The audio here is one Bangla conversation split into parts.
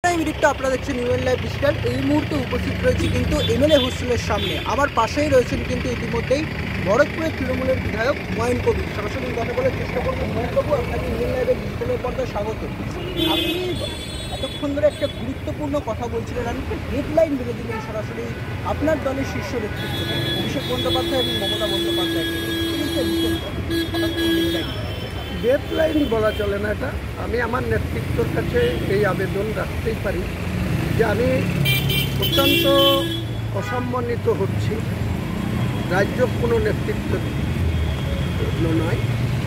আপনারা দেখছেন ইউএন লাইভ ডিজিটাল। এই মুহূর্তে উপস্থিত রয়েছে কিন্তু এমএলএ হোস্টেলের সামনে। আমার পাশেই রয়েছেন কিন্তু ইতিমধ্যেই ভরতপুরের তৃণমূলের বিধায়ক হুমায়ুন কবির। সরাসরি কথা বলার চেষ্টা করবো। হুমায়ুন বাবু, আপনাকে ইউএন লাইভের ডিজিটালের পর্দায় স্বাগত। আপনি এতক্ষণ ধরে একটা গুরুত্বপূর্ণ কথা বলছিলেন, আপনি হেডলাইন বেঁধে দিলেন সরাসরি আপনার দলের শীর্ষ নেতৃত্ব অভিষেক বন্দ্যোপাধ্যায় এবং মমতা বন্দ্যোপাধ্যায়। ডেডলাইন বলা চলে না, এটা আমি আমার নেতৃত্বের কাছে এই আবেদন রাখতেই পারি যে আমি অত্যন্ত অসম্মানিত হচ্ছি। রাজ্য কোনো নেতৃত্ব নয়,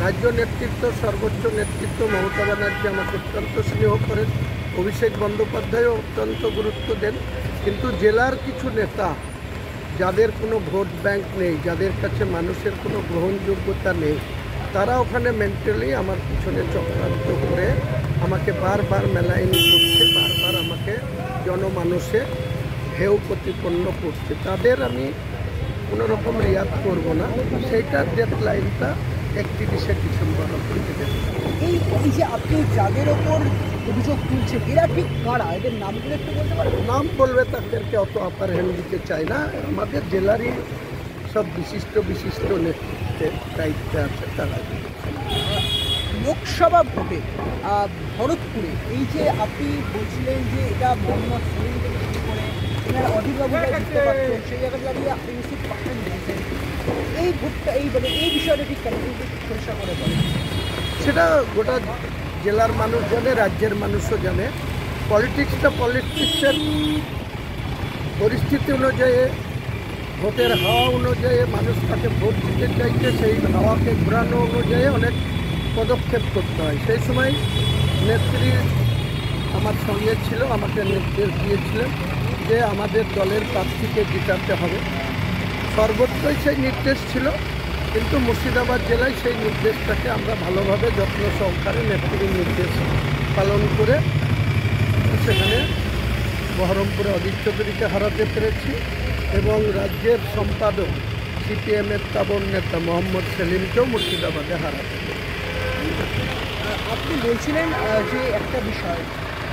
রাজ্য নেতৃত্ব, সর্বোচ্চ নেতৃত্ব মমতা ব্যানার্জি আমাকে অত্যন্ত স্নেহ করেন, অভিষেক বন্দ্যোপাধ্যায়ও অত্যন্ত গুরুত্ব দেন, কিন্তু জেলার কিছু নেতা যাদের কোনো ভোট ব্যাংক নেই, যাদের কাছে মানুষের কোনো গ্রহণযোগ্যতা নেই, তারা ওখানে মেন্টালি আমার পিছনে চক্রান্ত করে আমাকে বারবার মেলাইন করছে, বারবার আমাকে জনমানুষে হেয় প্রতিপন্ন করছে। তাদের আমি কোনো রকম রিয়াদ করব না। সেইটার ডেডলাইনটা 31শে ডিসেম্বর অবধি দেব। এই যে আপনি যাদের ওপর অভিযোগ তুলছেন, এরা ঠিক কারা? এদের নামগুলো একটু বলতে পারেন? নাম বলবে তাদেরকে অত আপার হ্যান্ড দিতে চাই না। আমাদের জেলারই সব বিশিষ্ট নেতৃত্বের দায়িত্বে আছে তারা। লোকসভা ভোটে ভরতপুরে এই যে আপনি বলছিলেন যে এটা মোহাম্মদ সেলিম থেকে শুরু করে এনারা অধীরবাবুরা জিততে পারছেন, সেই জায়গায় দাঁড়িয়ে আপনি নিশ্চিত পাচ্ছেন দেখেছেন এই ভোটটা এই বিষয়টা ঠিক কেন পরিষ্কার করে বলেন? সেটা গোটা জেলার মানুষ জানে, রাজ্যের মানুষও জানে। পলিটিক্সের পরিস্থিতি অনুযায়ী, ভোটের হাওয়া অনুযায়ী মানুষ তাকে ভোট দিতে চাইছে, সেই হাওয়াকে ঘোরানো অনুযায়ী অনেক পদক্ষেপ করতে হয়। সেই সময় নেত্রী আমার সঙ্গে ছিল, আমাকে নির্দেশ দিয়েছিলেন যে আমাদের দলের প্রার্থীকে জিতাতে হবে। সর্বত্রই সেই নির্দেশ ছিল, কিন্তু মুর্শিদাবাদ জেলায় সেই নির্দেশটাকে আমরা ভালোভাবে যত্ন সহকারে নেত্রীর নির্দেশ পালন করে সেখানে বহরমপুরে অজিত চৌধুরীকে হারাতে পেরেছি এবং রাজ্যের সম্পাদক সিপিএমের তাবর নেতা মোহাম্মদ সেলিমকেও মুর্শিদাবাদে হারাতে পেরেছি। আপনি বলছিলেন যে একটা বিষয়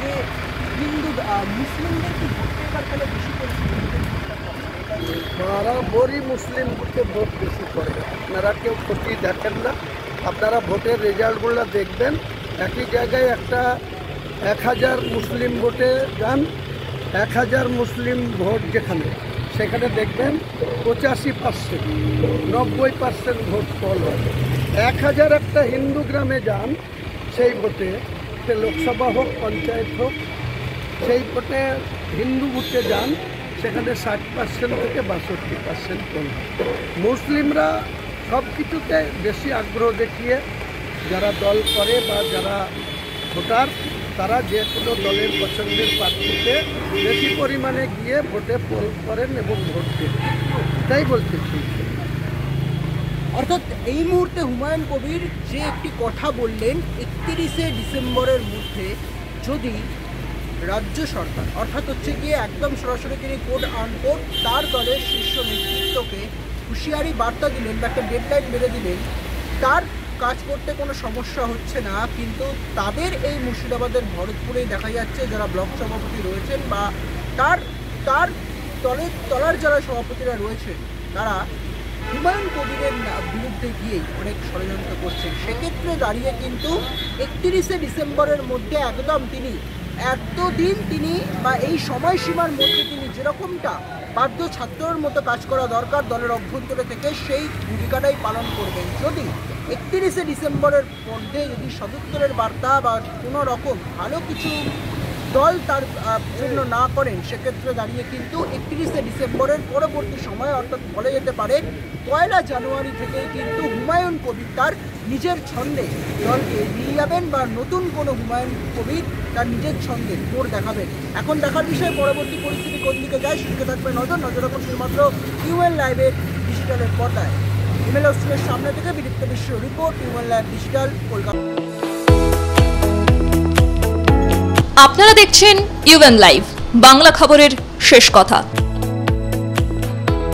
যে হিন্দু মুসলিমদের কি ভোটে বেশি করে বরাবরই মুসলিমকে ভোট বেশি করে। আপনারা কেউ ক্ষতি দেখেন না, আপনারা ভোটের রেজাল্টগুলো দেখবেন। একই জায়গায় একটা 1000 মুসলিম ভোটে যান, 1000 মুসলিম ভোট যেখানে, সেখানে দেখবেন 85%, 90% ভোট ফল হয়। 1000 একটা হিন্দু গ্রামে যান, সেই ভোটে, সে লোকসভা হোক পঞ্চায়েত হোক, সেই ভোটে হিন্দু বুথে যান, সেখানে 60% থেকে 62% ফল হয়। মুসলিমরা সব কিছুতে বেশি আগ্রহ দেখিয়ে যারা দল করে বা যারা ভোটার, তারা যে কোনো দলের পছন্দের প্রার্থীতে বেশি পরিমাণে গিয়ে ভোটে পোল করেন এবং ভোট দেন। এটাই বলতেছি। অর্থাৎ এই মুহূর্তে হুমায়ুন কবির যে একটি কথা বললেন, 31শে ডিসেম্বরের মধ্যে যদি রাজ্য সরকার, অর্থাৎ হচ্ছে গিয়ে একদম সরাসরি তিনি কোড আনকোড তার দলের শীর্ষ নেতৃত্বকে হুঁশিয়ারি বার্তা দিলেন বা একটা ডেডলাইন বেঁধে দিলেন, তার কাজ করতে কোনো সমস্যা হচ্ছে না। কিন্তু তাদের এই মুর্শিদাবাদের ভরতপুরেই দেখা যাচ্ছে যারা ব্লক সভাপতি রয়েছেন বা তার তলার যারা সভাপতিরা রয়েছেন, তারা হুমায়ুন কবিরের বিরুদ্ধে গিয়েই অনেক ষড়যন্ত্র করছেন। সেক্ষেত্রে দাঁড়িয়ে কিন্তু 31শে ডিসেম্বরের মধ্যে একদম এতদিন তিনি বা এই সময়সীমার মধ্যে তিনি যেরকমটা বাধ্য ছাত্রর মতো কাজ করা দরকার দলের অভ্যন্তরে থেকে, সেই ভূমিকাটাই পালন করবেন। যদি 31শে ডিসেম্বরের মধ্যে যদি সদুত্তরের বার্তা বা কোনো রকম ভালো কিছু দল তার জন্য না করেন, সেক্ষেত্রে দাঁড়িয়ে কিন্তু 31শে ডিসেম্বরের পরবর্তী সময়ে, অর্থাৎ বলা যেতে পারে 1 জানুয়ারি থেকেই কিন্তু হুমায়ুন কবির তার নিজের ছন্দে দলকে এগিয়ে যাবেন বা নতুন কোনো হুমায়ুন কবির তার নিজের ছন্দে ভোট দেখাবেন। এখন দেখার বিষয় পরবর্তী পরিস্থিতি কোন দিকে যায়, সেদিকে থাকবে নজর রাখুন শুধুমাত্র ইউএন লাইভের ডিজিটালের পর্দায়। এমএলএ হোস্টেলের সামনে থেকে বিদীপ্ত বিশ্ব report, UN live digital, Kolkata. আপনারা দেখছেন ইউএন লাইভ, বাংলা খবরের শেষ কথা।